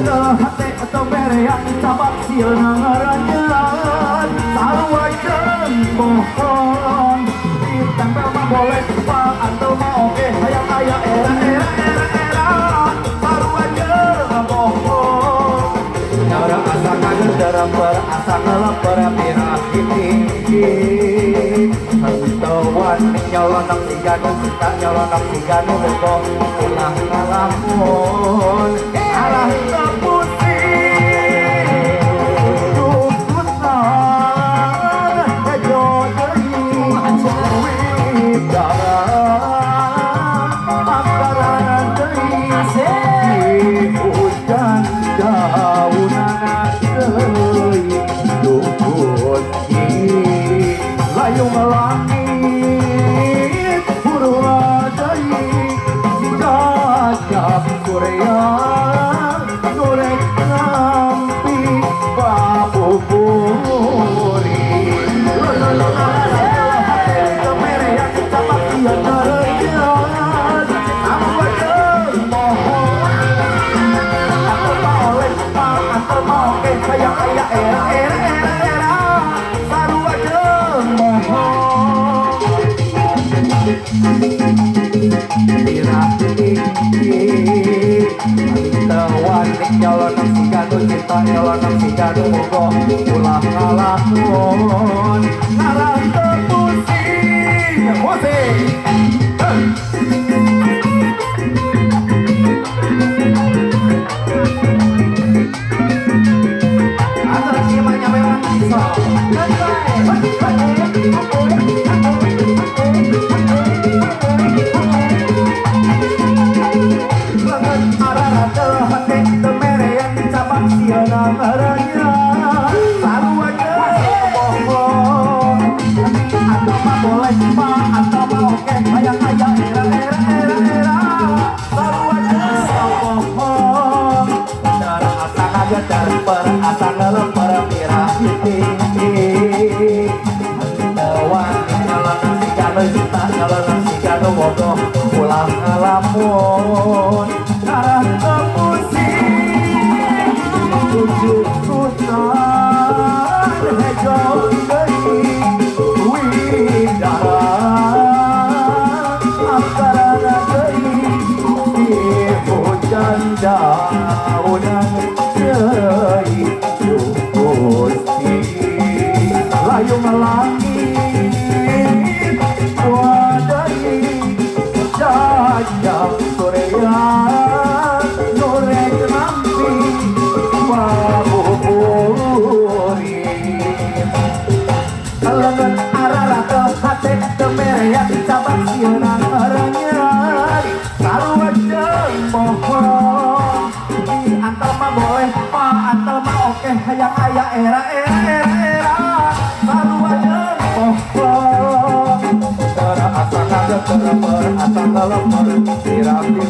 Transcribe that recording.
hati atau yang cabak siang ngaranyan sarua jeung pohon ditempel mah boleh pak atau mah oke hayang aya era sarua jeung pohon nyara asa kagenderam berasa ngelepar pirah-pirih Hantawan nyolonok tiga nu kita nyolonok tiga nu bogo ulah ngalamun arah kepusing dukutan hejo deui widaran akaran deui hujan daunana deui dukun layung langit purwadai jajak Korea goreng ngampi babuburi kemerean capak dia ngerean apa jeung mohon atau mau oleh atau mau oke kayak era sarua jeung mohon Hantawan nyolonok siga nu cinta nyolonok siga nu bogo ulah ngalamun ngarah teu pusing atau siapa nyampe orang iso boleh pak atau mau oke hayang aya era sarua jeung pohon darah asa ngageter perasa ngelepar pirah-pirih hantawan nyolonok siga nu cinta nyolonok siga nu bogo ulah ngalamun arah kepusing tujuh kutan hejo deui widaran akarana deui hujan daunan deui dukusti layung langit wadai jajak Korea goreng nampi babuburi lengan arara ke hati kemerean cabak siunang ngeranyan sarua jeung mohon diantar mah boleh pak antar mah oke hayang aya era sarua jeung pohon darah asa ngageter berasa ngelepar pirah-pirih